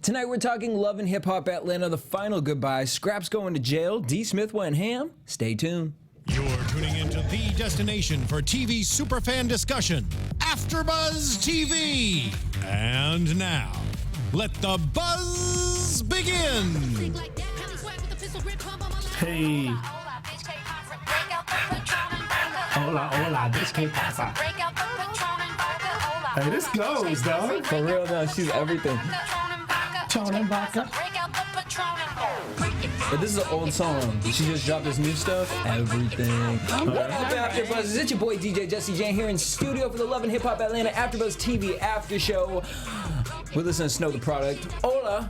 Tonight we're talking Love and Hip Hop Atlanta, the final goodbye. Scraps going to jail. Dee Smith went ham. Stay tuned. You're tuning into the destination for TV superfan discussion, AFTERBUZZ TV. And now, let the buzz begin. Hey. Hola, hola, bitch, ¿qué pasa? Hey, this goes, dog. For real though, she's everything. But this is an old song. She just dropped this new stuff. Everything. What up, AfterBuzz? It's your boy DJ Jesse Janedy here in studio for the Love and Hip Hop Atlanta AfterBuzz TV After Show. We're listening to Snow the Product. Hola.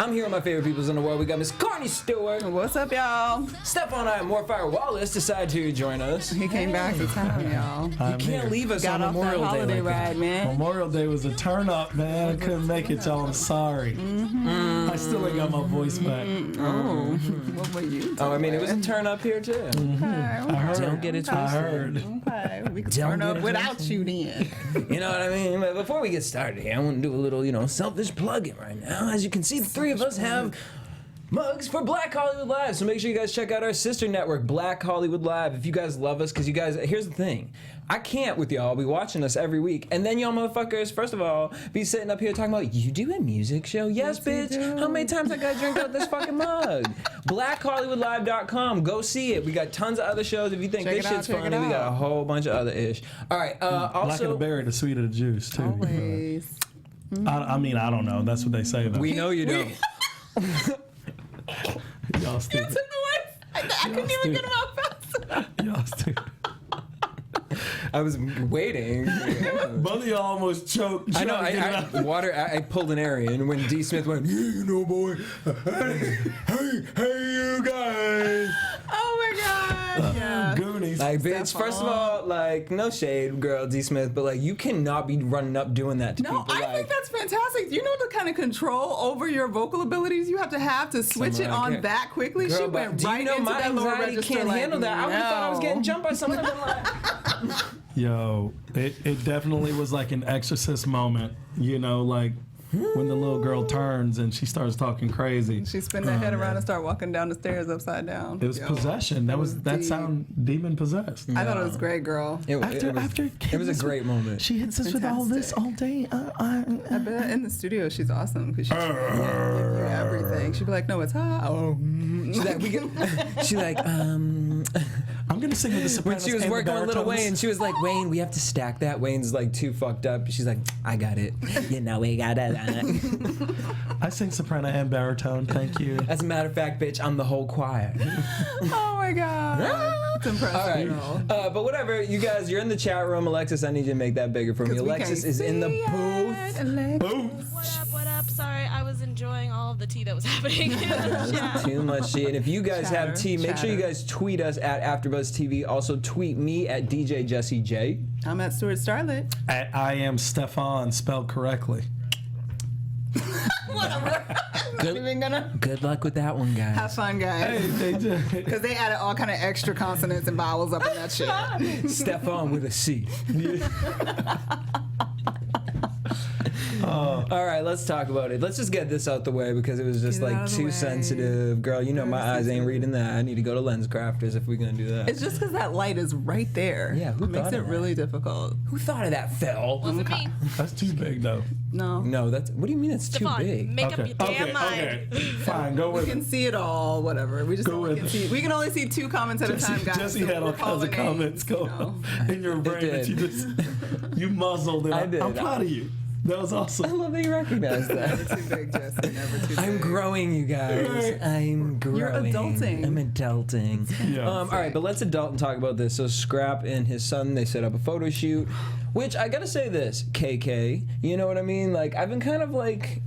I'm here with my favorite peoples in the world. We got Miss Courtney Stewart. What's up, y'all? Stephaune Wallace decided to join us. He came back to town, y'all. You can't leave us Got on off Memorial that Day holiday like ride, man. Memorial Day was a turn up, man. I couldn't make it, y'all. I'm sorry. I still ain't got my voice back. Oh, what were you doing? Oh, I mean, it was a turn up here, too. Okay. I heard. Don't get it twisted. I heard. Okay, we can Don't turn get up it without you then. You know what I mean? But before we get started here, I want to do a little, selfish plugging right now. As you can see, the three of us have mugs for Black Hollywood Live, so make sure you guys check out our sister network, Black Hollywood Live, if you guys love us, because you guys, here's the thing, I can't with y'all be watching us every week, and then y'all motherfuckers, first of all, be sitting up here talking about, you do a music show? Yes, bitch. How many times I gotta drink out this fucking mug? BlackHollywoodLive.com, go see it. We got tons of other shows. If you think this shit's funny, we got a whole bunch of other ish. All right, also... Black of the berry, the sweet of the juice, too. Always. I mean, I don't know. That's what they say, though. We know you don't. Y'all You stupid. took the words. I couldn't even get them out fast enough. Y'all stupid. I was waiting. Both of y'all almost choked. I know. I pulled an Arian when Dee Smith went, yeah, boy. Hey, you guys. Oh my God. Yeah. Goonies. Like, bitch, first of all, like, no shade, girl, Dee Smith, but, like, you cannot be running up doing that to No, people. I think that's fantastic. You know the kind of control over your vocal abilities you have to switch it on that quickly? Girl, She went right into my that lower anxiety register. can't handle that. I would have thought I was getting no. jumped by someone. Yo, it definitely was like an exorcist moment, like when the little girl turns and she starts talking crazy. She spin that head around and start walking down the stairs upside down. It was possession. That sound demon possessed. I thought it was great, girl. It was a great moment. She hits us with all this all day. I bet in the studio she's awesome because she give you everything. She'd be like, "No, it's hot." Oh, She's like, I'm gonna sing with the sopranos. when she was and working the with Lil baritones. Wayne, she was like, Wayne, we have to stack that. Wayne's like too fucked up. She's like, I got it. We got it. I sing soprano and baritone. Thank you. As a matter of fact, bitch, I'm the whole choir. oh my God, it's impressive. All right, but whatever, you guys, you're in the chat room. Alexis, I need you to make that bigger for me. Alexis is in the booth. What up? Sorry, I was enjoying all of the tea that was happening in the chat. Too much tea. And if you guys have tea, make sure you chatter. guys tweet us at AfterBuzz TV. Also tweet me at DJ Jesse J. I'm at Stuart Starlet. I am Stephaune, spelled correctly. Whatever. Not even gonna Good luck with that one, guys. have fun, guys. Because they added all kind of extra consonants and vowels up in that shit. Stephaune with a C. All right, let's talk about it. Let's just get this out the way because it was just Get it out like of the too way. sensitive. Girl, you know my eyes ain't reading that. I need to go to Lens Crafters if we're going to do that. It's just because that light is right there. Yeah, who it makes thought it of that? really difficult. Who thought of that, Phil? Well, for me, That's too big, though. No. No, that's... What do you mean it's too Stephaune, big? make up your damn mind. Fine, go We with can it. see it all, whatever. We just Go only with can it. see. We can only see 2 comments at a time, guys. Jesse so had all we're kinds of calling comments names, going in your brain It that you did. just you muzzled it. I did. I'm proud of you. That was I awesome. love that you recognize that. Never too big, Jesse. Never too big. I'm growing, you guys. I'm growing. You're adulting. I'm adulting. Yeah. All right, but let's adult and talk about this. So Scrap and his son, they set up a photo shoot, which I gotta say this, KK, you know what I mean? Like, I've been kind of like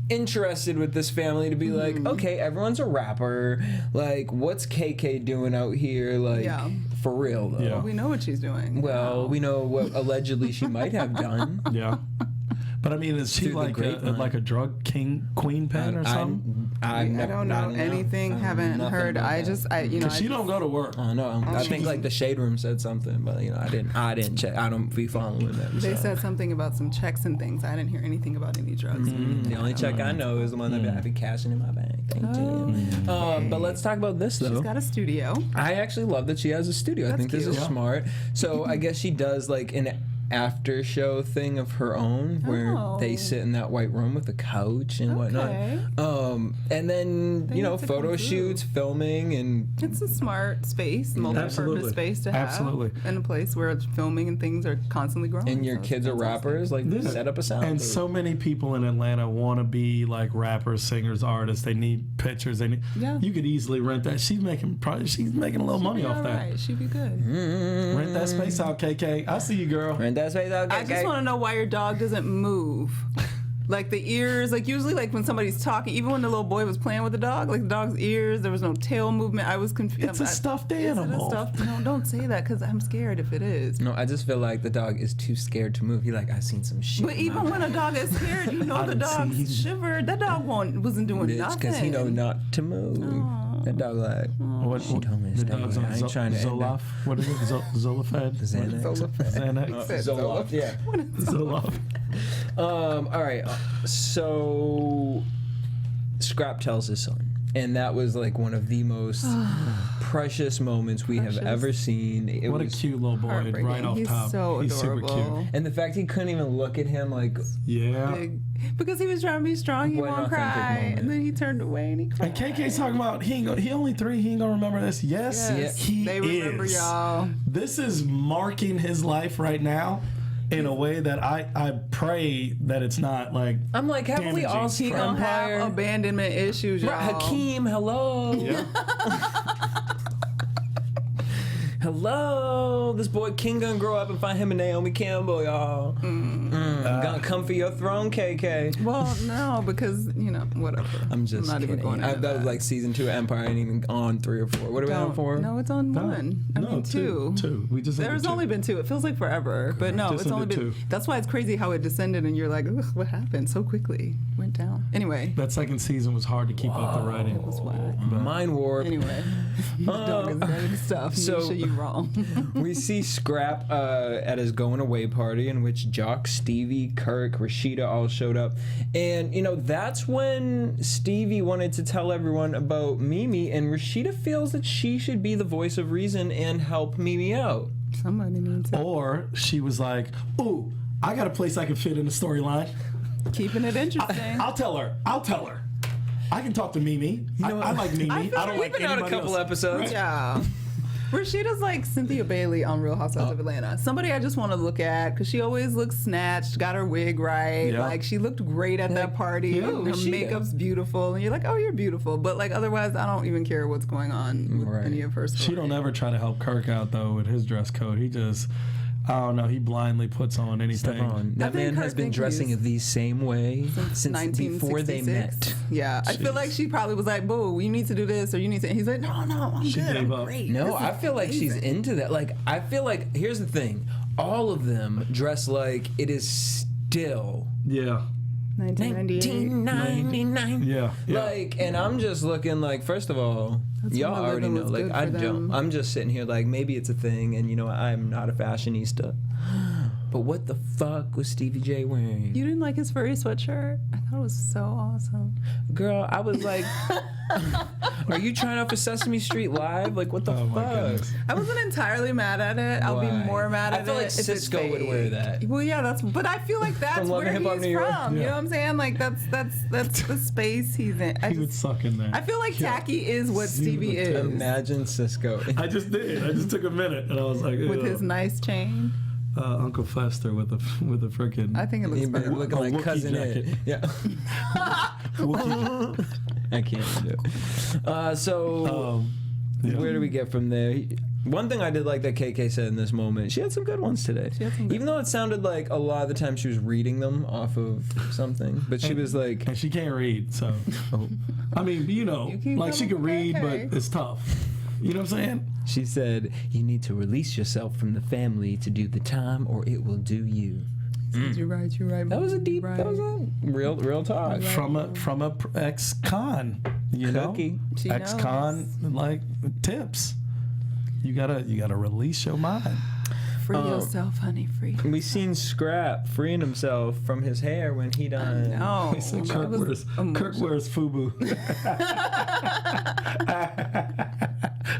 interested with this family to be like, okay, everyone's a rapper. Like, what's KK doing out here? Like, Yeah. for real though. Yeah. We know what she's doing. Well, we know what allegedly she might have done. Yeah. But I mean, is she Through the like grapevine. a drug queen pen or something? I don't know anything. Haven't heard. I she don't go to work. I know. I think like the Shade Room said something, but I didn't check. I don't be following them. They said something about some checks and things. I didn't hear anything about any drugs. The only check I know is the one that I've been cashing in my bank. Thank you. But let's talk about this though. She's got a studio. I actually love that she has a studio. I think this is smart. So I guess she does like an after show thing of her own where they sit in that white room with a couch and whatnot. And then photo shoots, filming, and it's a smart space, multi-purpose space to have. In a place where it's filming and things are constantly growing. And your kids are rappers, like set up a sound. And so many people in Atlanta want to be like rappers, singers, artists. They need pictures. You could easily rent that. She's making a little money off that. Right. She'd be good. Rent that space out, KK. I see you, girl. Rent that space out, KK. I just want to know why your dog doesn't move. Like the ears, like usually like when somebody's talking, even when the little boy was playing with the dog, like the dog's ears, there was no tail movement. I was confused. It's a stuffed animal. No, don't say that because I'm scared if it is. No, I just feel like the dog is too scared to move. I've seen some shit. But even when a dog is scared, the dog shivered. That dog wasn't doing nothing. Because he know not to move. Aww. That dog what she told me to stay away. I ain't trying to Zoloft. What is it? Zolofed? Xanax. Zoloft. Yeah. Zoloft. All right. So Scrap tells his son. And that was like one of the most precious moments we have ever seen. What a cute little boy right off top. He's so He's adorable. super cute. And the fact he couldn't even look at him because he was trying to be strong, he won't cry. Moment. And then he turned away and he cried. And KK's talking about he only 3, he ain't gonna remember this. Yes. He they remember is. y'all. This is marking his life right now in a way that I pray that it's not like I'm like, haven't we all seen Empire? Have abandonment issues, y'all. Hakeem, hello. Yeah. Hello, this boy King gonna grow up and find him and Naomi Campbell, y'all. Gonna come for your throne, KK. Well, no, because whatever. I'm just not kidding. even going into that was like season 2 of Empire, ain't even on 3 or 4. What are we on 4? No, it's on 1. I mean 2. 2. We just There's only been 2. It feels like forever, but no, it's only been 2. That's why it's crazy how it descended, and you're like, ugh, what happened so quickly? Went down. Anyway. That second season was hard to keep up the writing. It was whack. Mind warp. Anyway, my dog is running stuff. So you wrong. We see Scrap at his going away party in which Jock, Stevie, Kirk, Rashida all showed up. And, that's when Stevie wanted to tell everyone about Mimi, and Rashida feels that she should be the voice of reason and help Mimi out. Somebody needs it. Or she was like, ooh, I got a place I can fit in the storyline. Keeping it interesting. I'll tell her. I can talk to Mimi. I like Mimi. I don't like We've been out a couple episodes. Right? Yeah. Rashida's like Cynthia Bailey on Real Housewives of Atlanta. Somebody I just want to look at because she always looks snatched, got her wig right. Yeah. Like she looked great at that party. Yeah, Her Rashida. makeup's beautiful. And you're like, oh, you're beautiful. But like otherwise, I don't even care what's going on with any of her stories. She don't ever try to help Kirk out, though, with his dress code. He just... I don't know. He blindly puts on anything. Stephaune, that man has been dressing the same way since before they met. Yeah, I feel like she probably was like, "Boo, you need to do this, or you need to." And he's like, "No, I'm She good. gave I'm up. great." No, This is I feel like she's amazing." into that. Like, I feel like, here's the thing. All of them dress like it is still... Yeah. 1998. Yeah. Like, and I'm just looking like, first of all, That's y'all when the already living know. was Like, good I for don't. them. I'm just sitting here like, maybe it's a thing, and I'm not a fashionista. But what the fuck was Stevie J wearing? You didn't like his furry sweatshirt? I thought it was so awesome. Girl, I was like, are you trying out for Sesame Street Live? Like, what the Oh my fuck? goodness. I wasn't entirely mad at it. I'll be Why? more mad at it. I feel like if it's Cisco would wear fake. that. Well, yeah, but I feel like that's From Love where and Hip Hop he's New York? from. You Yeah. know what I'm saying? Like that's the space he's in. He would suck in there. I feel like tacky is what Stevie is Imagine Cisco. I just did. I just took a minute and I was like, with his nice chain. Uncle Fester with a freaking. I think it looks He'd be better. looking A like Wookiee Cousin jacket. Ed. Yeah. Wookiee. I can't do it. Yeah. Where do we get from there? One thing I did like that KK said in this moment, she had some good ones today. Even though it sounded like a lot of the time she was reading them off of something, but she was like, And she can't read, so. I mean, keep like she can coming read, from but KK. it's tough. You know what I'm saying? she said, you need to release yourself from the family to do the time or it will do you. You're right. That was a deep. That was a real talk. From a ex-con, you Cookie. know, She ex-con like tips. You gotta release your mind. Free yourself, honey. Free. We seen Scrap freeing himself from his hair when he done. No. He said Kirk wears FUBU.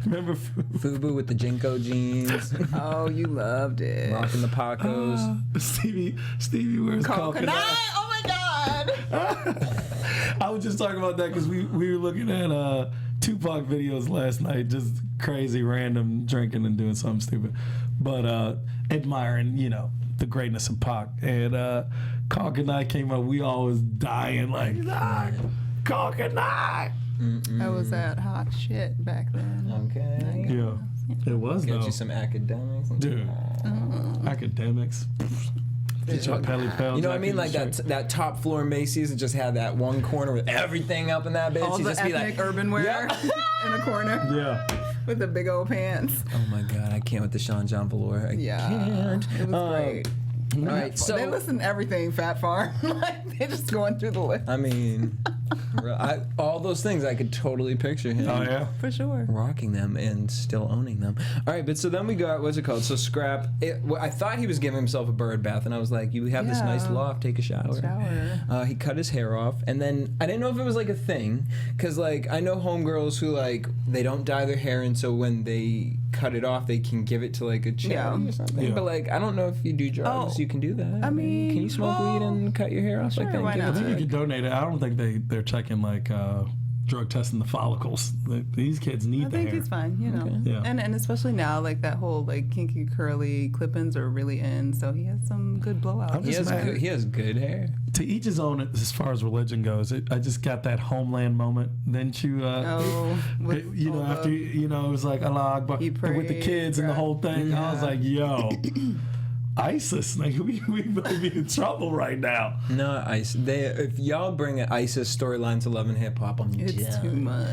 Remember FUBU with the Jinko jeans, Oh, you loved it. rocking the Pacos. Stevie wears coconut. Oh my God. I was just talking about that because we were looking at Tupac videos last night, just crazy, random drinking and doing something stupid, but admiring, you know, the greatness of Pac. And Coconut came up, we all was dying like, Coconut! I was that hot shit back then. Okay. Yeah, it was Get though. you some academics. Dude, academics. Get your Pelly Pal You know what I jacket mean? and Like shirt. that top floor Macy's that just had that one corner with everything up in that bitch. All You the just be ethnic like, urban wear Yeah. in a corner Yeah. with the big old pants. oh my God, I can't with the Sean John velour. I can't. It was great. All right, so they listen to everything Fat Farm. Like they're just going through the list. I mean, all those things I could totally picture him. Oh yeah. For sure. Rocking them and still owning them. All right, but so then we got, what's it called? So Scrap, I thought he was giving himself a bird bath, and I was like, you have this nice loft, take a shower. He cut his hair off, and then I didn't know if it was like a thing, because like I know homegirls who like, they don't dye their hair, and so when they cut it off, they can give it to like a charity or something. Yeah. But like, I don't know if you do drugs, you can do that. I mean, can you smoke weed and cut your hair off like that? why Give it not? I to, think you like- could donate it. I don't think they're checking like drug testing the follicles. These kids need I the think hair. he's fine, you know. Okay. Yeah. And especially now, like that whole like kinky curly clip-ins are really in, so he has some good blowouts. he has good hair. To each his own as far as religion goes. I just got that Homeland moment. Didn't you? With you know, all after it was like Allah Akbar He with the prayed, kids and the whole thing. I was like, yo. ISIS, like we may be in trouble right now. No, ISIS. If y'all bring an ISIS storyline to Love and Hip Hop, I'm It's down. too much.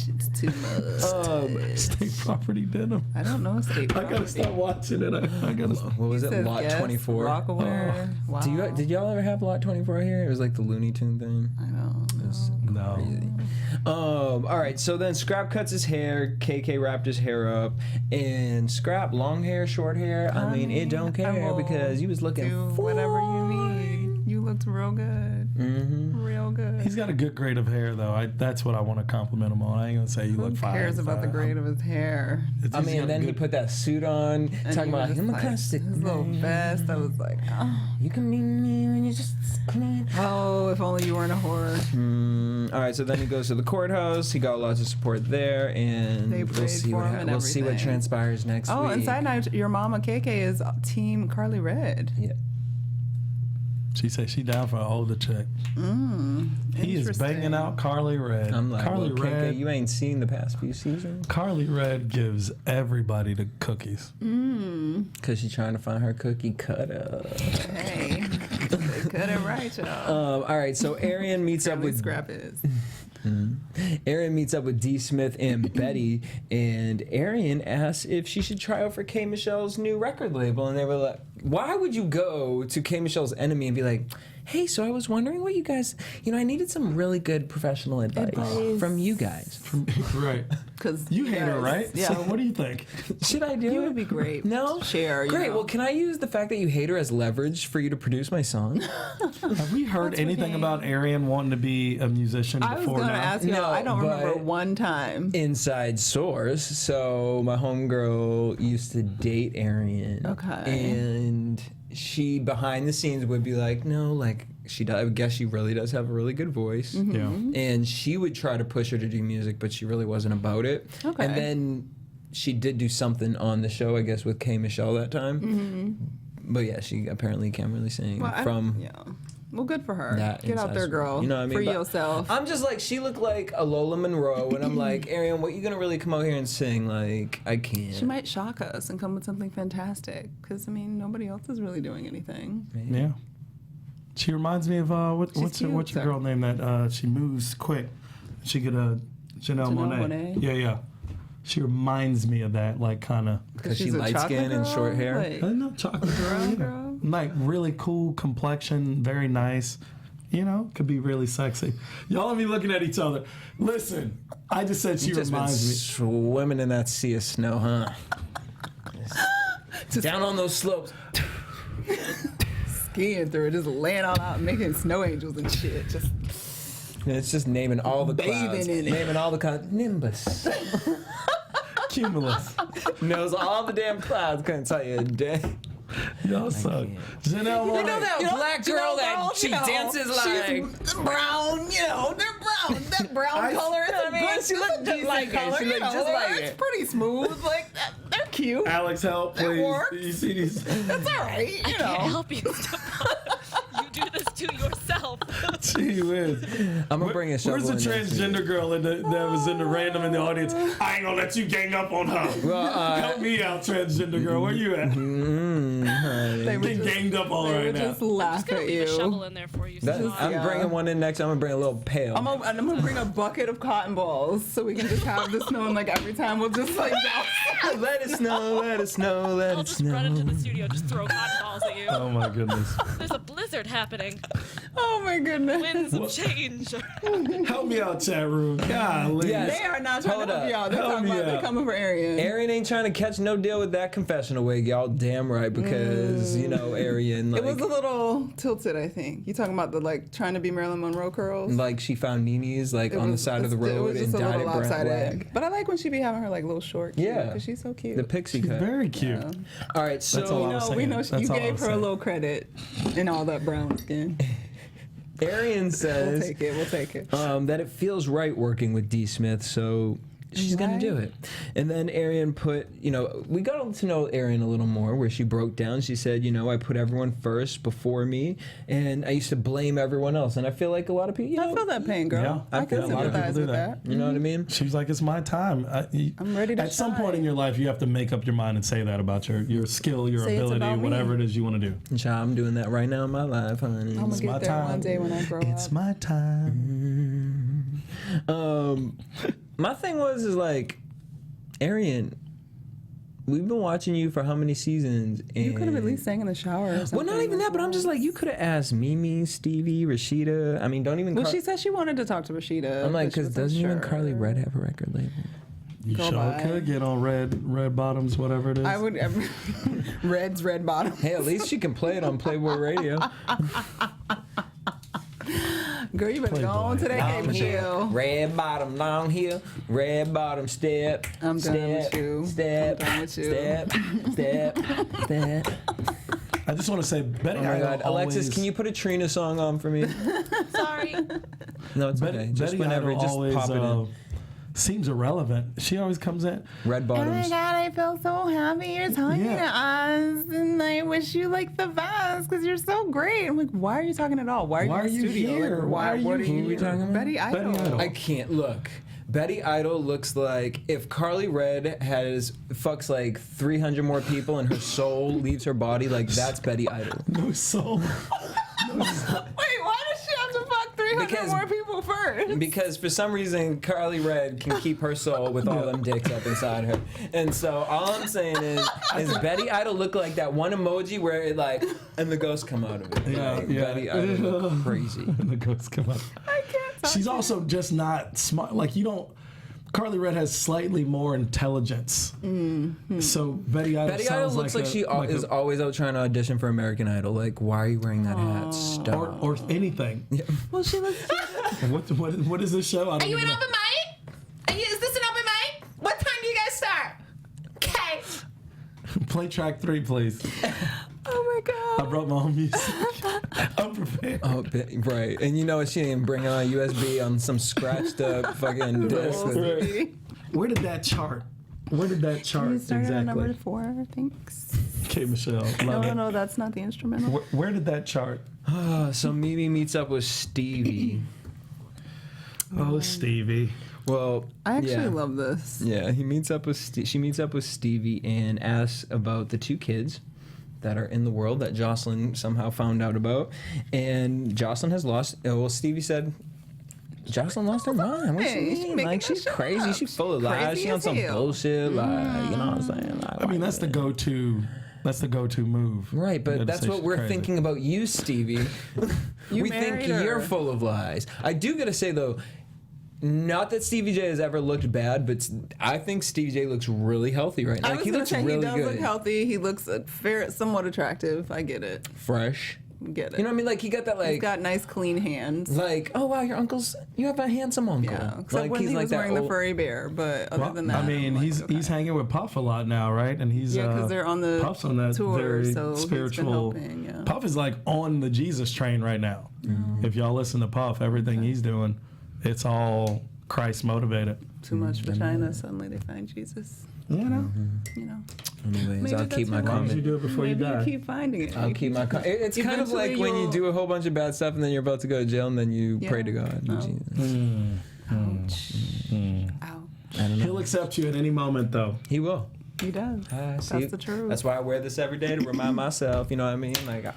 It's too much. State property denim. I don't know state I gotta property. stop watching it. I gotta. What was He it? says Lot yes, 24. Rockaware. Wow. Did y'all ever have Lot 24 here? It was like the Looney Tune thing. I don't know. No. Crazy. All right, so then Scrap cuts his hair, KK wrapped his hair up, and Scrap, long hair, short hair, I mean, it don't I care will because you was looking do whatever you need. You looked real good. Mm-hmm. Real good. He's got a good grade of hair, though. That's what I want to compliment him on. I ain't gonna say you Who look fine. cares about the grade of his hair? I mean, and then he put that suit on, And talking he was about just him a like, classic. his little vest. I was like, oh. You can meet me when you just clean. Oh, if only you weren't a whore. All right, so then he goes to the courthouse. He got lots of support there, and They we'll prayed see for what him and we'll see what everything. transpires next Oh, week. and side note, your mama KK is team Carly Red. Yeah. She said she down for an older chick. He is Interesting. banging out Carly Red. I'm like, Carly well, KK, Red. you ain't seen the past few seasons Carly Red gives everybody the cookies. because she's trying to find her cookie cutter. Hey, they cut it right, y'all. All right, so Arian meets up Apparently with Scrap is. Arian meets up with Dee Smith and Betty, and Arian asks if she should try out for K. Michelle's new record label, and they were like, "Why would you go to K. Michelle's enemy and be like, hey, so I was wondering what you guys, I needed some really good professional advice from you guys. Right. Because You hate her, right? Yeah. So what do you think? Should I do You it? would be great. No? Share. you Great. know. Well, can I use the fact that you hate her as leverage for you to produce my song? Have we heard anything about Arian wanting to be a musician I was before going to now? ask you. No, I don't remember but- one time. Inside source. So my homegirl used to date Arian. Okay. And she behind the scenes would be like, no, like I guess she really does have a really good voice. Yeah. And she would try to push her to do music, but she really wasn't about it. Okay. And then she did do something on the show, I guess, with K. Michelle that time. But yeah, she apparently can't really sing Well, from Well, good for her. that. Get out inside there, source. girl. You know what I mean? Free But yourself. I'm just like, she looked like a Lola Monroe, and I'm like, Arian, what you gonna really come out here and sing? Like, I can't. She might shock us and come with something fantastic. Because, I mean, nobody else is really doing anything. Yeah. She reminds me of what's your cute, girl name that she moves quick. She could Janelle Monáe. Monáe. Yeah. She reminds me of that, like kind of. Because she's she a light chocolate skin and girl? short hair. Like, I don't know, chocolate girl. brown Yeah. girl? like really cool complexion, very nice. You know, could be really sexy. Y'all be looking at each other. Listen, I just said she reminds me. Swimming in that sea of snow, huh? Just down on those slopes. Skiing through it, just laying all out, making snow angels and shit. Just And it's just naming all the bathing clouds. in it. Naming all the clouds. Nimbus. Cumulus. Knows all the damn clouds. Couldn't tell you a day. Y'all suck. Janelle You know Monáe. that black girl that she dances like brown, they're brown. That brown color is a good, she looked just like it. She looked just like it's it. pretty smooth. Like they're cute. Alex, help, That please. works. You see these? That's all right. You Can't know. help you, Stephaune. You do this to yourself. Gee whiz. I'm gonna bring a shovel. Where's the in there, too. transgender girl that was in the random in the audience? I ain't gonna let you gang up on her. Well, Help me out, transgender girl. Where you at? They would Getting just, ganged up on they right would now. just laugh Gonna at leave a shovel you. in there for you. That- Stephaune. I'm Yeah. bringing one in next. I'm gonna bring a little pail. I'm gonna bring a bucket of cotton balls so we can just have the snow and like every time we'll just like Let it snow, let it snow, let I'll it just run into snow. the studio, just throw cotton balls at you. Oh my goodness. There's a blizzard happening. oh my goodness. Winds of change. Help me out, chat room. Golly. Yes. They are not trying Hold to help up. y'all. They're Help talking me about they're out. coming for Arian. Arian ain't trying to catch no deal with that confessional wig, y'all damn right, because, you know, Arian, It was a like, little tilted, I think. You talking about the like trying to be Marilyn Monroe curls? like she found Nini's, like, on the side of the It road was just and a dyed little it brand lopsided. black. But I like when she be having her like little short. Yeah. because she's so cute. The pixie She's cut. very cute. Yeah. All right, so That's all I was No, we saying. know That's you all I gave was her a saying. little credit in all that brown skin. Arian We'll says take it. We'll take it. that it feels right working with Dee Smith, so she's gonna do Right. it. And then Arian put, you know, we got to know Arian a little more, where she broke down. She said, you know, I put everyone first before me, and I used to blame everyone else. And I feel like a lot of people, you know, I feel that pain, girl. Yeah, I can a lot of sympathize people with do that. that. you know what I mean? She was like, it's my time. I'm ready to At some shine. point in your life, you have to make up your mind and say that about your skill, your Say it's ability, about me. whatever it is you want to do. And child, I'm doing that right now in my life, honey. I'm gonna my get there time. one day when I grow It's up. my time. My thing is like, Arian, we've been watching you for how many seasons? And You could have at least sang in the shower or something. Well, not even that, but I'm just like, you could have asked Mimi, Stevie, Rashida. I mean, don't even. Well, she said she wanted to talk to Rashida. I'm like, but she because wasn't doesn't even sure. Carly Red have a record label? You Go sure by. could get on red bottoms, whatever it is. I would. Red's red bottom. Hey, at least she can play it on Playboy Radio. Girl, you better go on to that Long cable heel, hill. red bottom, long heel, red bottom, step. I'm done step, with you. Step, I'm done with you. step, step, step. I just want to say, Betty Oh my Idol God, Alexis, always, can you put a Trina song on for me? Sorry. No, it's Betty, okay. Just Betty whenever, Idol just always pop it in. seems irrelevant. She always comes in. Red Oh my bottoms. God, I feel so happy you're talking Yeah. to us, and I wish you like the best because you're so great. I'm like, why are you talking at all? Why are you in the studio? here? Like, Why are what you are here? you talking about? Betty Idol. Betty Idol. I can't look. Betty Idol looks like if Carly Red fucks like 300 more people and her soul leaves her body, like that's Betty Idol. No soul. Wait, why does she have to fuck 300 Because- more people first? Because for some reason Carly Red can keep her soul with all them dicks up inside her. And so all I'm saying is Betty Idol look like that one emoji where it like and the ghosts come out of it. Yeah, Like, yeah. Betty Idol look crazy. The ghosts come up. I can't talk. She's also just not smart. Like you don't. Carly Red has slightly more intelligence. Mm-hmm. So Betty Idol. Betty Idol sounds looks like she is a- always out trying to audition for American Idol. Like, why are you wearing that hat? Stop. or anything. Well, she looks. What is this show? I don't Are you even an know. open mic? Is this an open mic? What time do you guys start? Okay. Play track 3, please. Oh my I God. brought my own music. I'm prepared. Oh, right. And you know she didn't bring on a USB on some scratched up fucking disc. Right. Where did that chart? Where did that chart You started at number exactly? 4, thanks. Okay, Michelle. Love it. No, that's not the instrumental. Where did that chart? So Meaty meets up with Stevie. Oh, Stevie. Well, I actually yeah. love this. Yeah, she meets up with Stevie and asks about the 2 kids that are in the world that Jocelyn somehow found out about. And Jocelyn has lost. Well, Stevie said, Jocelyn lost her mind. What Hey, you she mean? making Like, that she's shit crazy. up. She's full of lies. Crazy She on as some hell. bullshit. Like, you know what I'm saying? Like, I mean, that's the go-to That's the go-to move. Right, but gotta that's say what she's we're crazy. thinking about you, Stevie. We think married her. you're full of lies. I do gotta say though, not that Stevie J has ever looked bad, but I think Stevie J looks really healthy right now. I Like, was he gonna looks say really he does good. look healthy. He looks somewhat attractive. I get it. Fresh. Get it. You know what I mean? Like he got that He's like got nice, clean hands. like, oh wow, you have a handsome uncle. Yeah, except like when he was that wearing the old- furry bear. But other Well, than that, I mean, I'm like, he's okay. hanging with Puff a lot now, right? And he's Yeah, 'cause they're on the Puff's on that tour, very so he's been spiritual. helping, yeah. Puff is like on the Jesus train right now. Mm-hmm. If y'all listen to Puff, everything he's doing, it's all Christ motivated. too much vagina. Suddenly they find Jesus. You know, You know. Anyways, Maybe I'll that's keep my what as long as you comment. do it before you Maybe die. keep finding it. I'll keep my It's kind of like Eventually when you you'll- do a whole bunch of bad stuff and then you're about to go to jail and then you Yeah. pray to God. Oh. Jesus. Ouch. I don't know. He'll accept you at any moment, though. He will. He does. See, That's the truth. That's why I wear this every day to remind myself. You know what I mean? Like I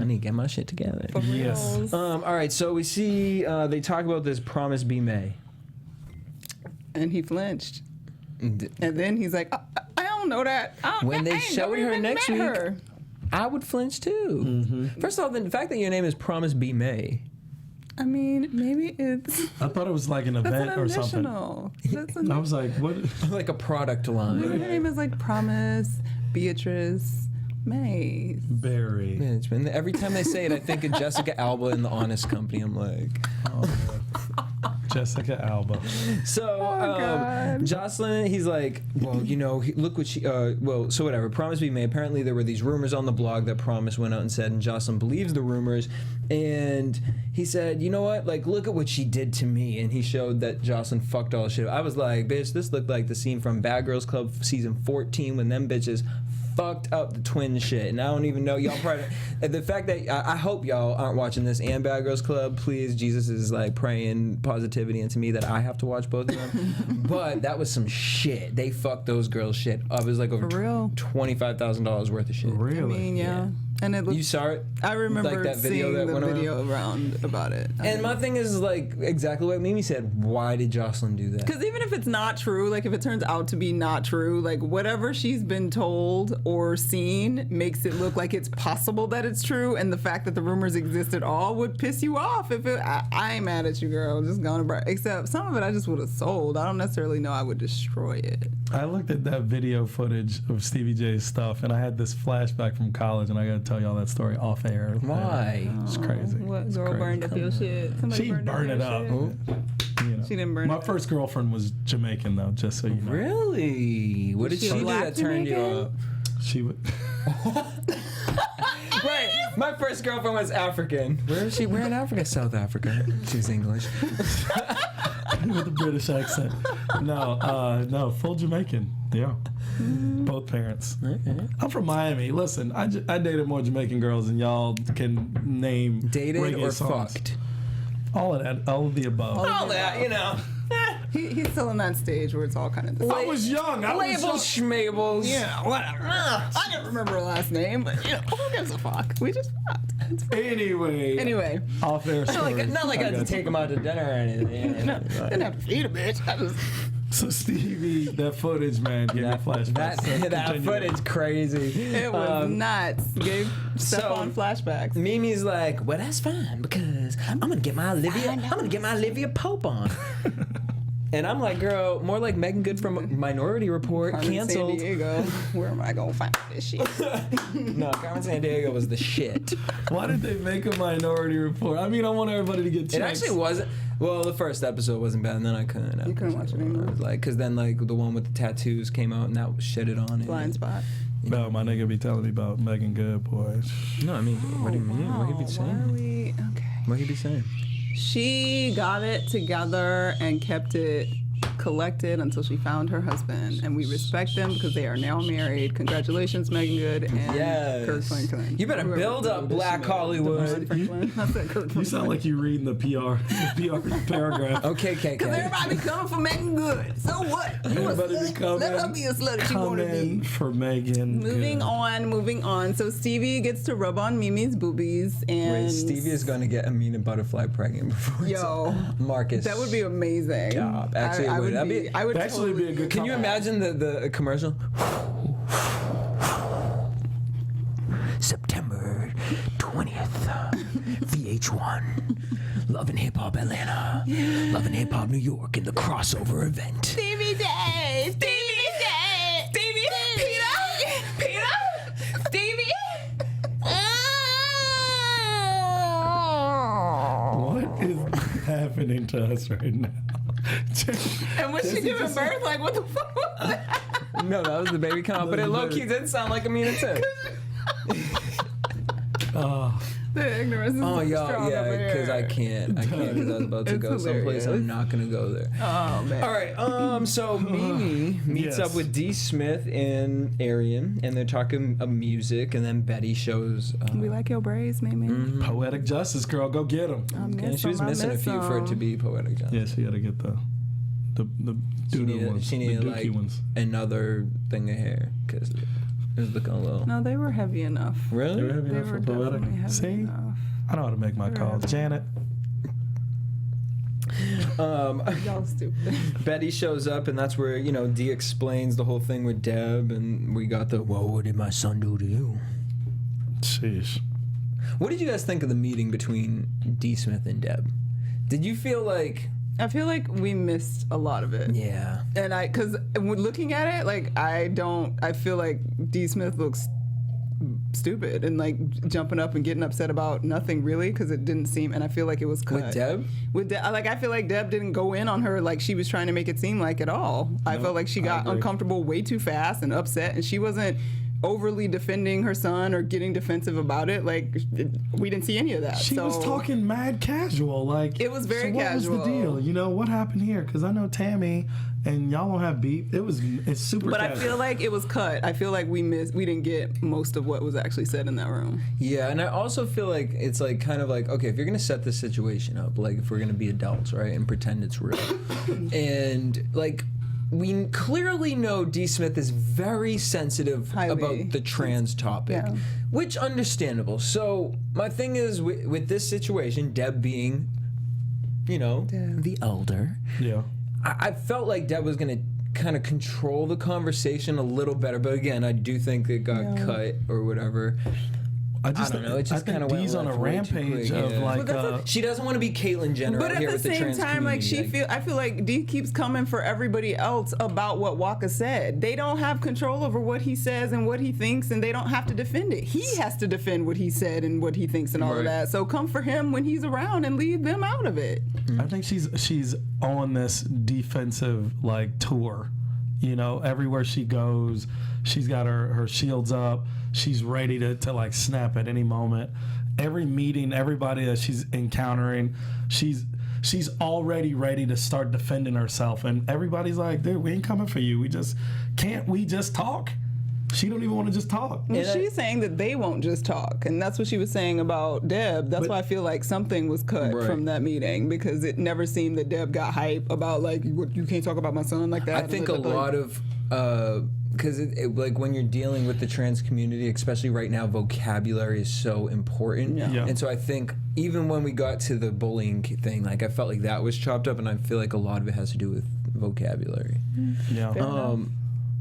need to get my shit together. For Yes. reals. All right. So we see they talk about this Promise Be May. And he flinched. And then he's like, I don't know that. When they showed her next week, her. I would flinch too. First of all, the fact that your name is Promise Be May. I mean, maybe it's I thought it was like an that's event an or something. additional. That's an, I was like, what? Like a product maybe line. her name is like Promise Beatrice May. Berry. Management. Every time they say it, I think of Jessica Alba in The Honest Company. I'm like, Jessica Alba. so God. Jocelyn, he's like, well, you know, look what she. Well, so whatever. Promise Be May. Apparently, there were these rumors on the blog that Promise went out and said, and Jocelyn believes the rumors. And he said, you know what? Like, look at what she did to me. And he showed that Jocelyn fucked all the shit. I was like, bitch, this looked like the scene from Bad Girls Club season 14 when them bitches fucked up the twin shit. And I don't even know y'all probably the fact that I hope y'all aren't watching this and Bad Girls Club. Please, Jesus is like praying positivity into me that I have to watch both of them. But that was some shit. They fucked those girls shit up. It was like over For real? $25,000 worth of shit. Really? I mean, yeah. And it You looks. saw it? I remember like that video seeing that the went around? video around about it. And my thing is like exactly what Mimi said. Why did Jocelyn do that? Because even if it's not true, like if it turns out to be not true, like whatever she's been told or seen makes it look like it's possible that it's true, and the fact that the rumors exist at all would piss you off. If it, I ain't mad at you, girl. Just gonna except some of it I just would have sold. I don't necessarily know I would destroy it. I looked at that video footage of Stevie J's stuff, and I had this flashback from college, and I got to tell y'all that story off air. Why? It's crazy. What It's girl crazy. burned up your shit? Somebody She burned it your up. shit? You know. She didn't burn My it up. first girlfriend was Jamaican, though, just so you know. Really? What did she she a do black that turned you Jamaican? up? She would. Right. My first girlfriend was African. Where is she? Where in Africa? South Africa. She's English. with a British accent. No, full Jamaican. Yeah. Both parents. I'm from Miami. Listen, I dated more Jamaican girls than y'all can name. Dated reggae or songs. fucked? All of that, all of the above. All that, you know. He's still in that stage where it's all kind of the same. I was young. Labels, schmabels. Yeah, whatever. I don't remember her last name, but you know, who gives a fuck? We just fucked. It's fine. Anyway, Off air stories. Not like I had to take them out to dinner or anything. no, didn't have to feed a bitch. I just So Stevie, that footage, man, gave me flashbacks. So That continue. footage crazy. it was nuts. Gave so- Stephaune flashbacks. Mimi's like, well, that's fine because I'm gonna get my Olivia Pope on. And I'm like, girl, more like Megan Good from Minority Report, Carmen canceled. Sandiego. Where am I gonna find this shit? No, Carmen Sandiego was the shit. Why did they make a Minority Report? I mean, I want everybody to get checks. It actually wasn't. Well, the first episode wasn't bad, and then I couldn't. You couldn't watch it anymore? Like, cause then like the one with the tattoos came out, and that was shitted on. Blind spot. No, my nigga be telling me about Megan Good, boy. No, I mean, what do you mean? What he be Why are saying? we okay? What he be saying? She got it together and kept it collected until she found her husband, and we respect them because they are now married. Congratulations, Megan Good and Yes. Kirk Franklin. You better build up Black Hollywood. Franklin. I said Kirk You sound like you reading the PR paragraph. Okay, Because everybody be coming for Megan Good. So what? You a Everybody be slut? coming. Let her be a slut if she want to Coming be. for Megan. Moving on. So Stevie gets to rub on Mimi's boobies, and Wait, Stevie is going to get Amina Butterfly pregnant before it's Yo, Marcus. that would be amazing. Job. Actually, it would. That'd be- I would Actually, totally be a good Can you couple. imagine the commercial? VH1. Love and Hip Hop Atlanta. Love and Hip Hop New York in the crossover event. Stevie Day! Stevie Day! Stevie! Peter! Peter! Stevie! What is happening to us right now? And when she giving birth, like, what the fuck was that? No, that was the baby count, but it low-key did sound like Amina too. The ignorance is Oh, so y'all, strong yeah, over here. because I can't because I was about to It's go someplace. hilarious. I'm not gonna go there. Oh, man. All right, so Mimi meets Yes. up with Dee Smith and Arian, and they're talking music, and then Betty shows. We like your braids, Mimi. Poetic justice, girl. Go get them. I and miss she was 'em, I missing a miss few for it to 'em. be poetic justice. Yeah, she got to get the doo-doo ones. She the needed dookie like ones. another thing of hair because it was looking a little. No, they were heavy enough. Really? They were heavy They enough were for poetic. definitely heavy See? enough. I know how to make my calls. Janet. Y'all stupid. Betty shows up, and that's where Dee explains the whole thing with Deb, and we got the "Well, what did my son do to you?" Sheesh. What did you guys think of the meeting between Dee Smith and Deb? Did you feel like? I feel like we missed a lot of it. Yeah. And because looking at it, like, I feel like Dee Smith looks stupid and like jumping up and getting upset about nothing really, because it didn't seem, and I feel like it was cut. With Deb? With Deb, like, I feel like Deb didn't go in on her like she was trying to make it seem like at all. I felt like she got agree. uncomfortable way too fast and upset, and she wasn't overly defending her son or getting defensive about it. Like, we didn't see any of that. She so, was talking mad casual. Like, It was very so what casual. was the deal? What happened here? Because I know Tammy and y'all don't have beef. It's super But casual. I feel like it was cut. I feel like we didn't get most of what was actually said in that room. Yeah, and I also feel like it's like kind of like, okay, if you're gonna set this situation up, like if we're gonna be adults, right, and pretend it's real, and like. We clearly know Dee Smith is very sensitive Highly. about the trans topic, Yeah. which understandable. So my thing is with this situation, Deb being, the elder, Yeah. I felt like Deb was gonna kind of control the conversation a little better, but again, I do think it got cut or whatever. I don't know. It just I kind of think went Dee's on a left way too rampage quick, of yeah. like. She doesn't want to be Caitlyn Jenner But out at here the with the same trans time, like community. I feel like Dee keeps coming for everybody else about what Waka said. They don't have control over what he says and what he thinks, and they don't have to defend it. He has to defend what he said and what he thinks and all Right. of that. So come for him when he's around and leave them out of it. I think she's on this defensive like tour. Everywhere she goes, she's got her shields up. She's ready to like snap at any moment. Every meeting, everybody that she's encountering, she's already ready to start defending herself. And everybody's like, dude, we ain't coming for you. We just talk? She don't even want to just talk. Well, she's saying that they won't just talk, and that's what she was saying about Deb. That's why I feel like something was cut Right. from that meeting, because it never seemed that Deb got hype about like, what, you can't talk about my son like that. I think a lot of because like when you're dealing with the trans community, especially right now, vocabulary is so important. Yeah. And so I think even when we got to the bullying thing, like I felt like that was chopped up, and I feel like a lot of it has to do with vocabulary. Yeah.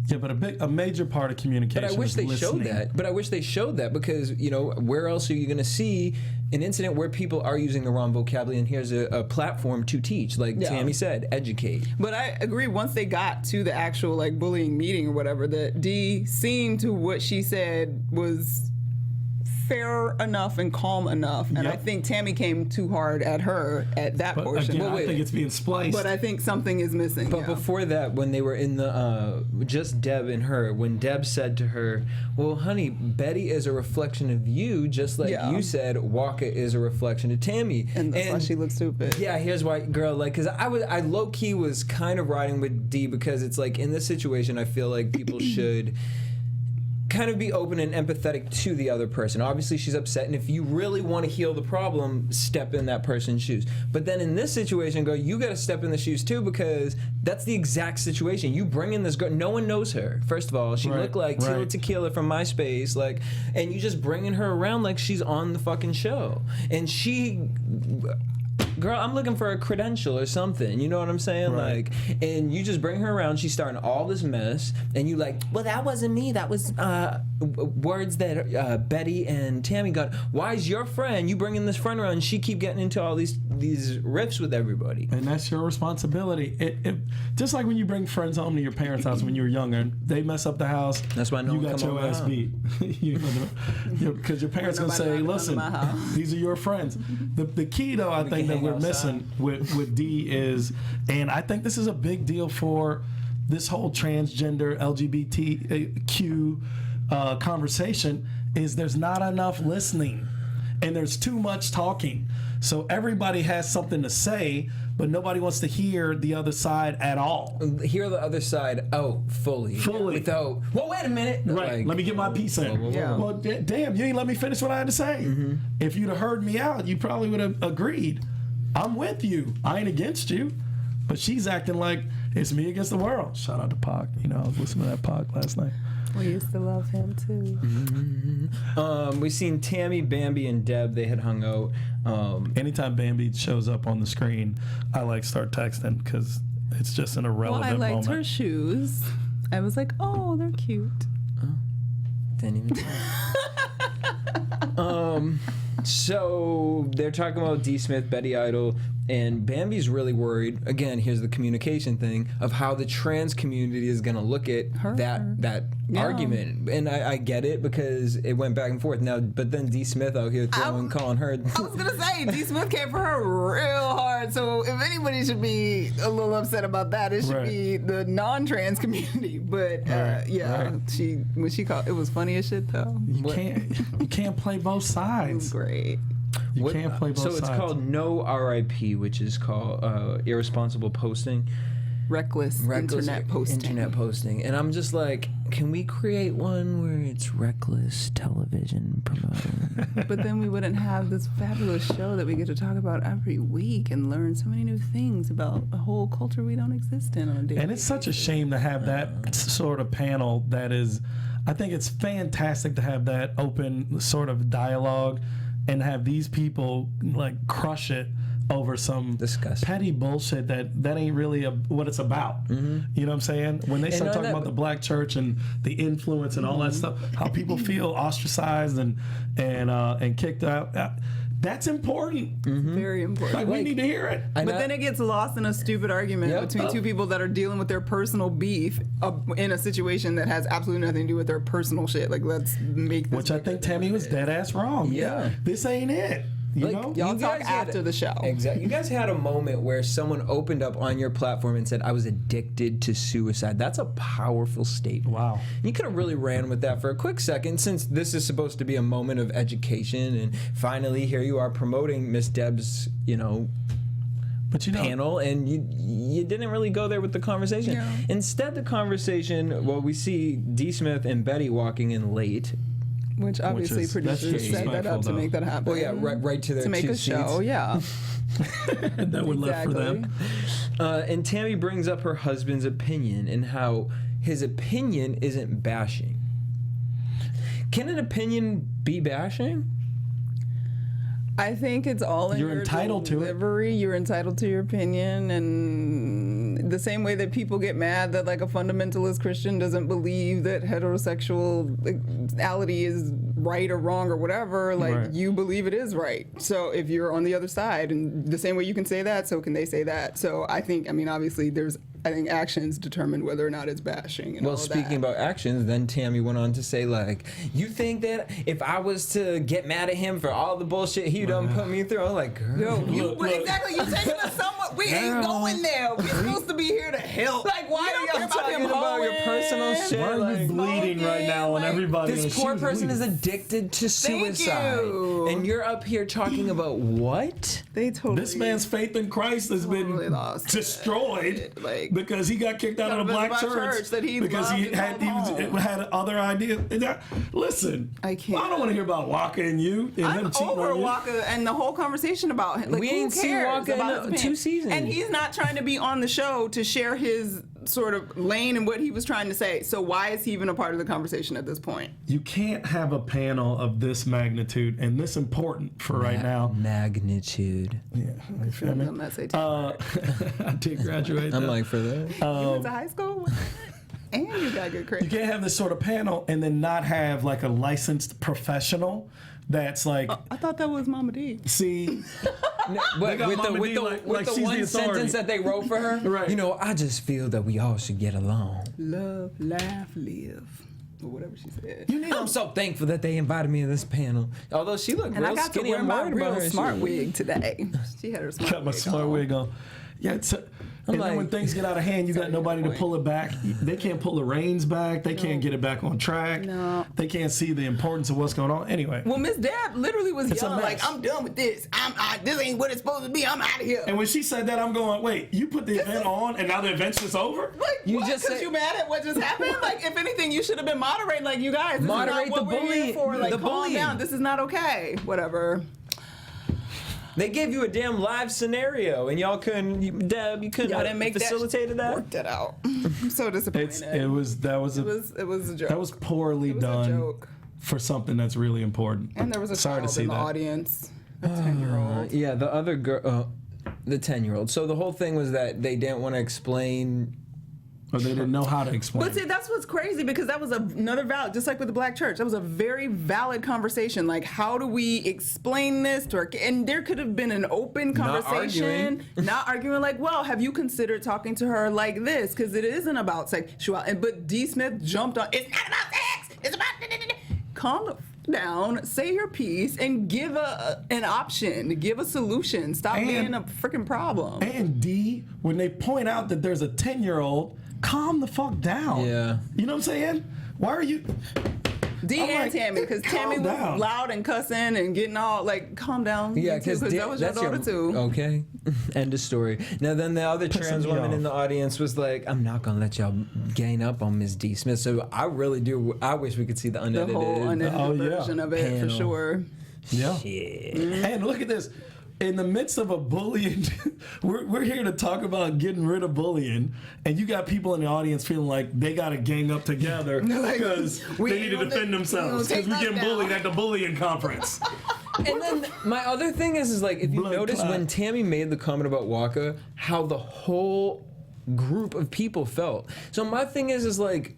Yeah, but a major part of communication. But I wish is they showed listening. that. But I wish they showed that because, where else are you going to see an incident where people are using the wrong vocabulary, and here's a platform to teach, like Yeah. Tammy said, educate. But I agree, once they got to the actual like bullying meeting or whatever, that Dee seemed to what she said was fair enough and calm enough. And I Yep. think Tammy came too hard at her at that But portion. again, Well, I wait. think it's being spliced. But I think something is missing. But yeah. before that, when they were in the, just Deb and her, when Deb said to her, well, honey, Betty is a reflection of you, just like Yeah. you said Waka is a reflection of Tammy. And that's why she looks stupid. Yeah, here's why, girl, like, because I low-key was kind of riding with Dee, because it's like, in this situation, I feel like people should kind of be open and empathetic to the other person. Obviously, she's upset, and if you really want to heal the problem, step in that person's shoes. But then in this situation, go, you got to step in the shoes too, because that's the exact situation. You bring in this girl, no one knows her. First of all, she Right, looked like Tila right. Tequila from MySpace, like, and you just bringing her around like she's on the fucking show, and she girl, I'm looking for a credential or something. You know what I'm saying? Right. Like, and you just bring her around. She's starting all this mess, and you like, well, that wasn't me. That was words that Betty and Tammy got. Why is your friend? You bringing this friend around? And she keep getting into all these riffs with everybody. And that's your responsibility. It just like when you bring friends home to your parents' house when you were younger, and they mess up the house. That's why no you one got come your over ass home. beat. Because your parents gonna say, "Listen, these are your friends." The key, though, I think that we're missing with Dee is, and I think this is a big deal for this whole transgender LGBTQ conversation, is there's not enough listening, and there's too much talking. So everybody has something to say, but nobody wants to hear the other side at all. Hear the other side fully. Without, well, wait a minute. Right. Like, let me get my piece in. Yeah. Well, damn, you ain't let me finish what I had to say. Mm-hmm. If you'd have heard me out, you probably would have agreed. I'm with you. I ain't against you. But she's acting like it's me against the world. Shout out to Pac. You know, I was listening to that Pac last night. We used to love him too. We've seen Tammy, Bambi, and Deb. They had hung out. Anytime Bambi shows up on the screen, I like start texting because it's just an Well, irrelevant I liked moment. her shoes. I was like, oh, they're cute. Didn't even So they're talking about Dee Smith, Betty Idol, and Bambi's really worried. Again, here's the communication thing of how the trans community is going to look at that argument. And I get it because it went back and forth. Now, but then Dee Smith out here calling her. I was gonna say, Dee Smith came for her real hard. So if anybody should be a little upset about that, it should be the non-trans community. But when she called, it was funny as shit though. You can't play both It was sides. great. You can't play both sides. So it's called No RIP, which is called irresponsible posting. Reckless internet posting. Internet posting. And I'm just like, can we create one where it's reckless television promoting? But then we wouldn't have this fabulous show that we get to talk about every week and learn so many new things about a whole culture we don't exist in on a daily And it's such a shame to have that sort of panel that is, I think it's fantastic to have that open sort of dialogue and have these people like crush it over some petty bullshit that ain't really what it's about. You know what I'm saying? When they start talking about the black church and the influence and all that stuff, how people feel ostracized and kicked out. That's important. Very important. Like we need to hear it. But then it gets lost in a stupid argument between two people that are dealing with their personal beef in a situation that has absolutely nothing to do with their personal shit. Like, let's make this. Which I think Tammy was dead ass wrong. Yeah. This ain't it. You know? Y'all talk after the show. Exactly. You guys had a moment where someone opened up on your platform and said, I was addicted to suicide. That's a powerful statement. Wow. You could have really ran with that for a quick second, since this is supposed to be a moment of education, and finally here you are promoting Miss Deb's, panel, and you didn't really go there with the conversation. Yeah. Instead, the conversation, we see Dee Smith and Betty walking in late. Which obviously that's producers set that up to make that happen. Well, yeah, right to their to make two a show, seats. yeah. that would left for them. And Tammy brings up her husband's opinion and how his opinion isn't bashing. Can an opinion be bashing? I think it's all in You're your entitled to it. delivery. You're entitled to your opinion, and the same way that people get mad that like a fundamentalist Christian doesn't believe that heterosexuality is right or wrong or whatever, like you believe it is right. So if you're on the other side, and the same way you can say that, so can they say that. So I think, obviously I think actions determine whether or not it's bashing. And Well, speaking about actions, then Tammy went on to say, like, you think that if I was to get mad at him for all the bullshit he done put me through, I'm like, girl, exactly, you're taking us somewhere. We ain't going there. We're supposed to be here to help. Like, why you are you talking about your personal shit? Why are you bleeding right now on everybody? This poor person is addicted to suicide. you. And you're up here talking about what? They totally. This man's faith in Christ has been lost destroyed because he got kicked out of the black church that he because he loved had other ideas. Listen, I can't. I don't want to hear about Waka and you and I'm them cheating over on you. Waka and the whole conversation about him. Like, We who ain't seen cares Waka in about his opinion? 2 seasons. And he's not trying to be on the show to share his sort of lane in what he was trying to say. So why is he even a part of the conversation at this point? You can't have a panel of this magnitude and this important for right now. Magnitude. Yeah, you feel me? I'm not saying I did graduate. I'm though. like, for that. you went to high school? And you got good You credit. can't have this sort of panel and then not have like a licensed professional that's like, I thought that was Mama D. see, But got with the, Mama with D the, like with the she's the one authority. sentence that they wrote for her, Right. you know, I just feel that we all should get along. Love, laugh, live. Or whatever she said. I'm so thankful that they invited me to this panel. Although she looked And real I got to skinny, wear I'm my worried real about her. smart She- wig today. She had her smart got my wig smart on. wig on. Yeah, and then when like- things get out of hand, you got nobody to pull it back. They can't pull the reins back. They can't get it back on track. No. They can't see the importance of what's going on. Anyway. Well, Miss Dab literally was It's a yelling like, mess. "I'm done with this. This ain't what it's supposed to be. I'm out of here." And when she said that, I'm going, wait, you put the event on and now the event's just over? Like, You what? just Cause said- you mad at what just happened? Like, if anything, you should have been moderating. Like, you guys, this Moderate is not what the we're here bullying- for. Like, the calm bullying. down. This is not okay. Whatever. They gave you a damn live scenario, and y'all couldn't, Deb, you couldn't Y'all have didn't make facilitated that? Work that out. I'm so disappointed. It was It was a joke. that was poorly It was a done joke. for something that's really important. And there was a Sorry to child see in the that. audience, a 10-year-old. Yeah, the other girl, the 10-year-old. So the whole thing was that they didn't want to explain. Or they didn't know how to explain. But see, that's what's crazy because that was another valid, just like with the black church, that was a very valid conversation. Like, how do we explain this to our and there could have been an open conversation, not arguing like, well, have you considered talking to her like this? Because it isn't about sexuality. But Dee Smith jumped on, it's not about sex, it's about... Calm the down, say your piece, and give an option, give a solution. Stop being a freaking problem. And D, when they point out that there's a 10-year-old, calm the fuck down. Yeah. You know what I'm saying? Why are you... Dee I'm and like, Tammy, because calm Tammy was down. loud and cussing and getting all like, calm down. Yeah, because because that was your daughter too. Okay, end of story. Now then, the other trans me woman off. in the audience was like, "I'm not gonna let y'all gang up on Miss Dee Smith." So I really do. I wish we could see the The unedited. whole unedited Oh, yeah. version of it for Panel. sure. Yeah. Shit. And look at this. In the midst of a bullying, we're here to talk about getting rid of bullying, and you got people in the audience feeling like they got to gang up together because we they need to ain't defend gonna- themselves we because we gonna take getting us bullied down. at the bullying conference. And then my other thing is like, if you Blood notice clot. when Tammy made the comment about Waka, how the whole group of people felt. So my thing is like,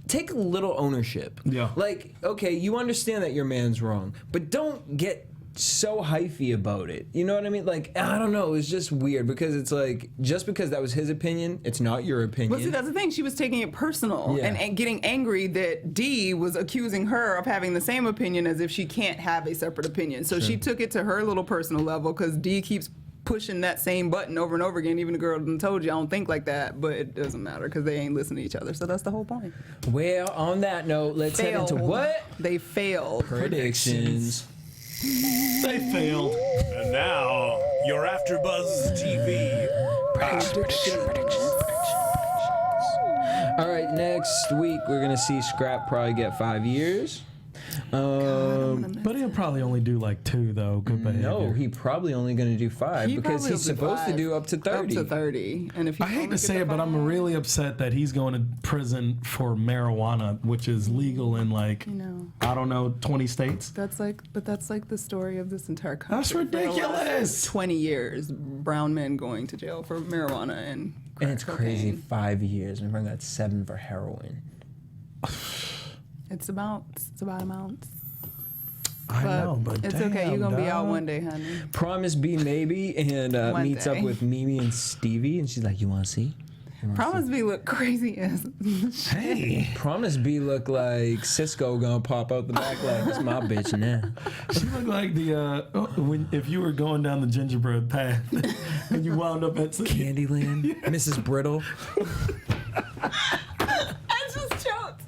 take a little ownership. Yeah. Like, okay, you understand that your man's wrong, but don't get so hyphy about it. You know what I mean? Like, I don't know. It's just weird because it's like, just because that was his opinion, it's not your opinion. But see, that's the thing. She was taking it personal Yeah. and getting angry that Dee was accusing her of having the same opinion as if she can't have a separate opinion. So she took it to her little personal level because Dee keeps pushing that same button over and over again. Even the girl done told you I don't think like that, but it doesn't matter because they ain't listening to each other. So that's the whole point. Well, on that note, let's head into what? They failed. Predictions. They failed. And now, your AfterBuzz TV. All right, next week we're gonna see Scrap probably get 5 years. But he'll probably only do like 2 though. Good behavior. No, he probably only gonna do 5 He because probably he's will do supposed to 5. do up to 30. Up to 30. And if he I hate only to gets say the it, but I'm 5, really upset that he's going to prison for marijuana, which is legal in like, I don't know, 20 states. that's like the story of this entire country. That's For the last ridiculous. 20 years, brown men going to jail for marijuana and crack And it's crazy, cocaine. 5 years. And we got 7 for heroin. It's about amounts. I know, but it's damn, okay. You're gonna be out dog. one day, honey. Promise B maybe and One meets up day. with Mimi and Stevie, and she's like, "You want to see?" Promise me look crazy as Hey, Promise B look like Cisco gonna pop out the back like it's my bitch now. she looked like the when if you were going down the gingerbread path and you wound up at Candyland, Mrs. Brittle. I just choked.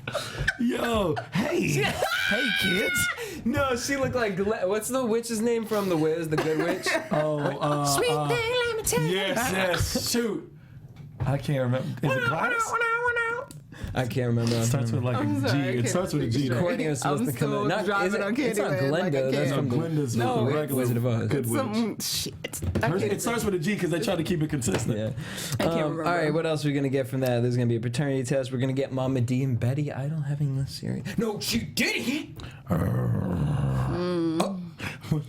Yo, hey, hey kids. No, she looked like what's the witch's name from The Wiz, the good witch? Sweet thing, let me tell you. Yes, shoot. I can't remember. Is it Gladys? I can't remember. It starts with like a G. It starts with a G. Courtney was supposed to come in. Not, is it, it's not Glenda. That's from Glenda's the regular Wizard of Oz. Good Witch. Some shit. It starts with a G because they try to keep it consistent. Yeah. I can't remember. All right, what else are we going to get from that? There's going to be a paternity test. We're going to get Mama D and Betty Idol having this series. No, she didn't.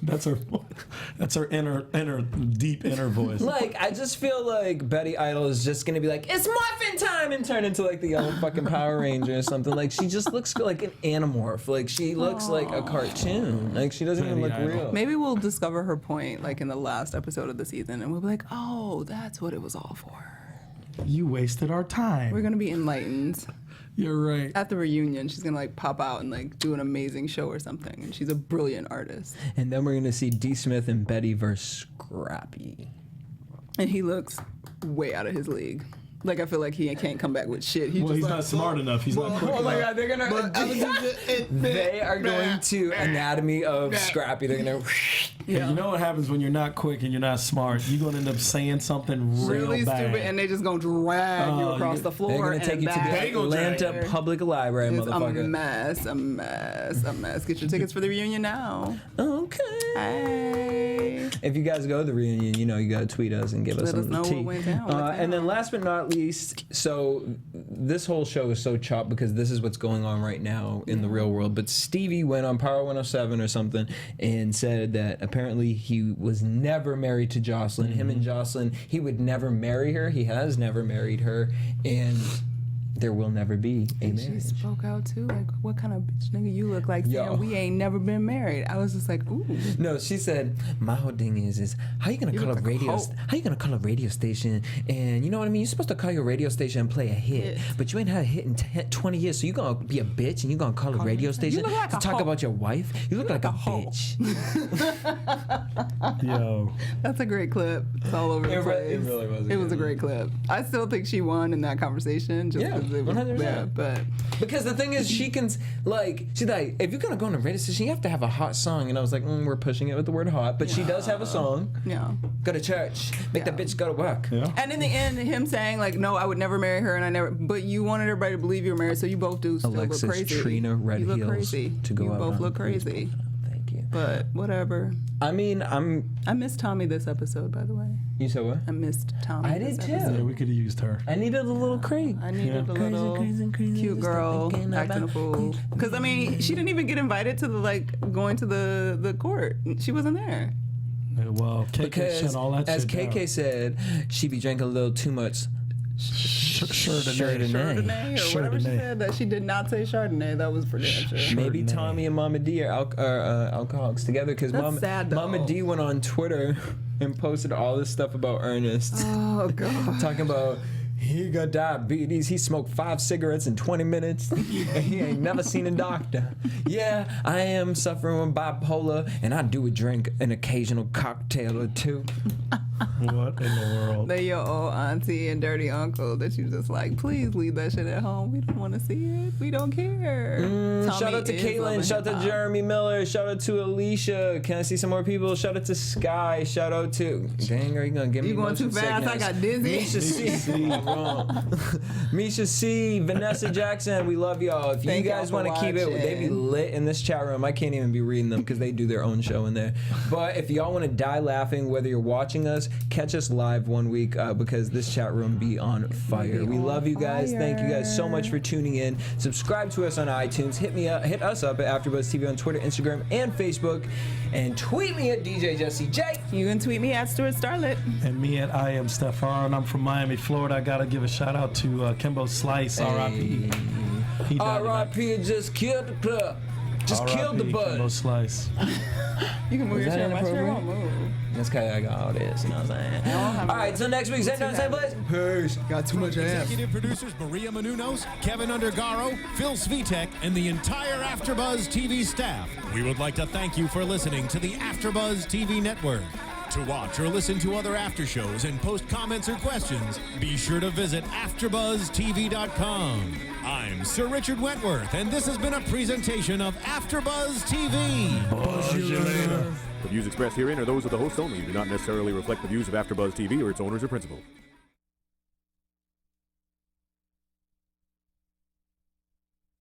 That's her inner deep inner voice. Like, I just feel like Betty Idol is just gonna be like, it's muffin time, and turn into like the yellow fucking Power Ranger or something. Like, she just looks like an animorph. Like, she looks like a cartoon. Like, she doesn't even look real. Maybe we'll discover her point like in the last episode of the season, and we'll be like, oh, that's what it was all for. You wasted our time. We're gonna be enlightened. You're right. At the reunion, she's gonna like pop out and like do an amazing show or something, and she's a brilliant artist. And then we're gonna see Dee Smith and Betty versus Scrappy. And he looks way out of his league. Like, I feel like he can't come back with shit. He's not smart enough. He's not quick enough. Oh my God, they're gonna. They are going to Anatomy of Scrappy. They're gonna. Yeah. You know what happens when you're not quick and you're not smart? You're gonna end up saying something really bad. Stupid, and they just gonna drag you across the floor. They're gonna take you to the Atlanta Public Library, it's motherfucker. A mess. Get your tickets for the reunion now. Okay. Hey. If you guys go to the reunion, you know you gotta tweet us and give us some know tea. what went down. And then last but not least, so this whole show is so chopped because this is what's going on right now in the real world. But Stevie went on Power 107 or something and said that apparently he was never married to Jocelyn. Him and Jocelyn, he would never marry her. He has never married her, and there will never be a marriage. She spoke out too, like, what kind of bitch nigga you look like? Yo. Saying we ain't never been married. I was just like, ooh. No, she said, my whole thing is how you gonna call a radio? How you gonna call a radio station? And you know what I mean? You're supposed to call your radio station and play a hit, but you ain't had a hit in 20 years. So you gonna be a bitch and you gonna call a radio station like to talk about your wife? You look like a bitch. Yo, that's a great clip. It's all over the place. It really was. It was a great clip. I still think she won in that conversation. Just Yeah, 100%. Yeah, but because the thing is, she can she's like, if you're gonna go on a radio station, you have to have a hot song. And I was like, we're pushing it with the word hot, but she does have a song. yeah. Go to church, make that bitch go to work. yeah. And in the end, him saying like, no, I would never marry her, and I never. But you wanted everybody to believe you were married, so you both do still Alexis, look crazy. Trina, Red you look Heels crazy. to go you out both on look crazy. Thank you. But whatever. I mean, I missed Tommy this episode, by the way. You said what? I missed Tommy. I did this too. episode. Yeah, we could have used her. I needed a little Craig. I needed a little crazy, cute girl thinking acting a about- fool. Because I mean, she didn't even get invited to going to the court. She wasn't there. Yeah, well, KK Because shut all that as shit KK down. said, she be drinking a little too much Chardonnay or whatever she said. That she did not say Chardonnay. That was for damn sure. Maybe Tommy and Mama D are alcoholics together because That's sad, though. Mama D went on Twitter and posted all this stuff about Ernest. Oh God. Talking about he got diabetes, he smoked 5 cigarettes in 20 minutes, and he ain't never seen a doctor. Yeah, I am suffering with bipolar, and I do drink an occasional cocktail or two. What in the world? They your old auntie and dirty uncle that you just like, please leave that shit at home. We don't want to see it. We don't care. Shout out to Caitlin, shout out to Jeremy Miller, shout out to Alicia. Can I see some more people? Shout out to Sky, shout out to... Dang, are you going to give me You going too motion fast? sickness? I got dizzy. Misha C. I'm wrong. Misha C. Vanessa Jackson, we love y'all. If Thank you guys y'all for want to keep it, they be watching. lit in this chat room. I can't even be reading them because they do their own show in there. But if y'all want to die laughing, whether you're watching us, catch us live one week because this chat room be on fire. We love you guys. Thank you guys so much for tuning in. Subscribe to us on iTunes. Hit us up at AfterBuzz TV on Twitter, Instagram, and Facebook. And tweet me at DJ Jesse J. You can tweet me at Stuart Starlet. And me at I am Stephaune. I'm from Miami, Florida. I gotta give a shout out to Kimbo Slice, R.I.P. He died R.I.P. just killed the club. Just killed the Kimbo bud. Slice. You can move Was your that chair. My chair inappropriate? won't move. That's kind of like all this, you know what I'm saying? All right, till next week, same time, same place. Peace. Got too much ass. Executive producers Maria Menounos, Kevin Undergaro, Phil Svitek, and the entire AfterBuzz TV staff. We would like to thank you for listening to the AfterBuzz TV network. To watch or listen to other after shows and post comments or questions, be sure to visit AfterBuzzTV.com. I'm Sir Richard Wentworth, and this has been a presentation of AfterBuzz TV. Buzz you later. The views expressed herein are those of the host only and do not necessarily reflect the views of AfterBuzz TV or its owners or principals.